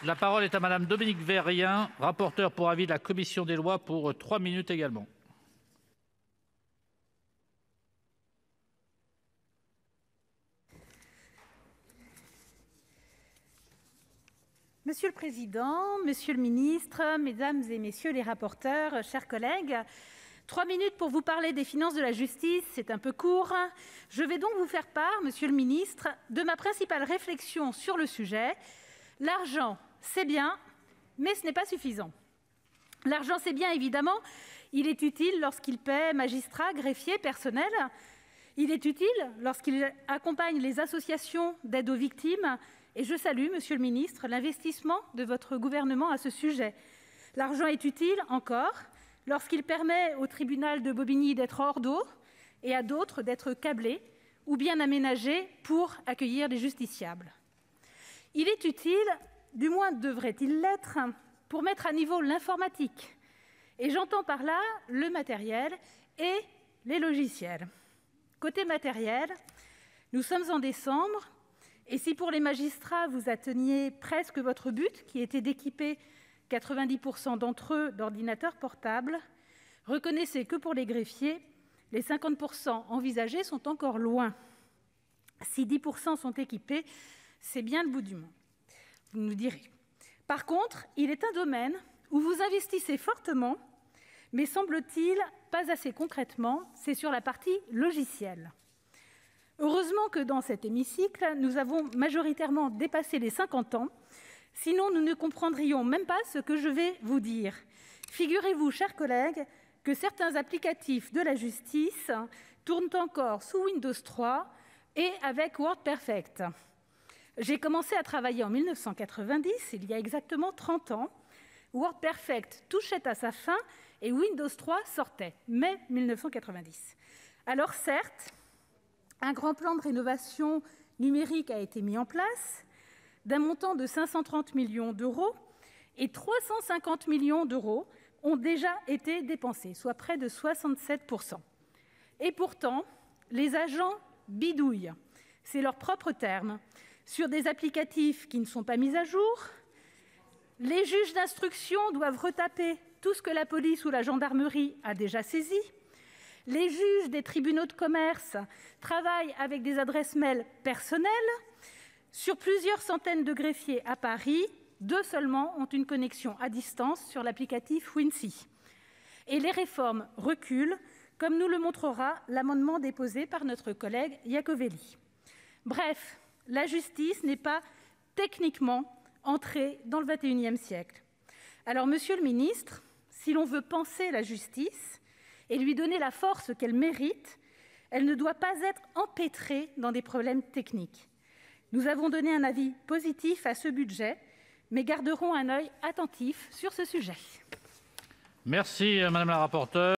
La parole est à Madame Dominique Vérien, rapporteure pour avis de la commission des lois, pour 3 minutes également. Monsieur le Président, Monsieur le Ministre, Mesdames et Messieurs les rapporteurs, chers collègues, 3 minutes pour vous parler des finances de la justice, c'est un peu court. Je vais donc vous faire part, Monsieur le Ministre, de ma principale réflexion sur le sujet. L'argent, c'est bien, mais ce n'est pas suffisant. L'argent, c'est bien, évidemment. Il est utile lorsqu'il paie magistrats, greffiers, personnel. Il est utile lorsqu'il accompagne les associations d'aide aux victimes. Et je salue, Monsieur le Ministre, l'investissement de votre gouvernement à ce sujet. L'argent est utile, encore, lorsqu'il permet au tribunal de Bobigny d'être hors d'eau et à d'autres d'être câblés ou bien aménagés pour accueillir des justiciables. Il est utile, du moins devrait-il l'être, pour mettre à niveau l'informatique. Et j'entends par là le matériel et les logiciels. Côté matériel, nous sommes en décembre, et si pour les magistrats, vous atteignez presque votre but, qui était d'équiper 90% d'entre eux d'ordinateurs portables, reconnaissez que pour les greffiers, les 50% envisagés sont encore loin. Si 10% sont équipés, c'est bien le bout du monde, vous nous direz. Par contre, il est un domaine où vous investissez fortement, mais semble-t-il pas assez concrètement, c'est sur la partie logicielle. Heureusement que dans cet hémicycle, nous avons majoritairement dépassé les 50 ans, sinon nous ne comprendrions même pas ce que je vais vous dire. Figurez-vous, chers collègues, que certains applicatifs de la justice tournent encore sous Windows 3 et avec WordPerfect. J'ai commencé à travailler en 1990, il y a exactement 30 ans. WordPerfect touchait à sa fin et Windows 3 sortait, mai 1990. Alors certes, un grand plan de rénovation numérique a été mis en place, d'un montant de 530 millions d'euros, et 350 millions d'euros ont déjà été dépensés, soit près de 67%. Et pourtant, les agents bidouillent, c'est leur propre terme, sur des applicatifs qui ne sont pas mis à jour. Les juges d'instruction doivent retaper tout ce que la police ou la gendarmerie a déjà saisi. Les juges des tribunaux de commerce travaillent avec des adresses mail personnelles. Sur plusieurs centaines de greffiers à Paris, 2 seulement ont une connexion à distance sur l'applicatif Wincy. Et les réformes reculent, comme nous le montrera l'amendement déposé par notre collègue Iacovelli. Bref, la justice n'est pas techniquement entrée dans le XXIe siècle. Alors, Monsieur le Ministre, si l'on veut penser la justice et lui donner la force qu'elle mérite, elle ne doit pas être empêtrée dans des problèmes techniques. Nous avons donné un avis positif à ce budget, mais garderons un œil attentif sur ce sujet. Merci, Madame la rapporteure.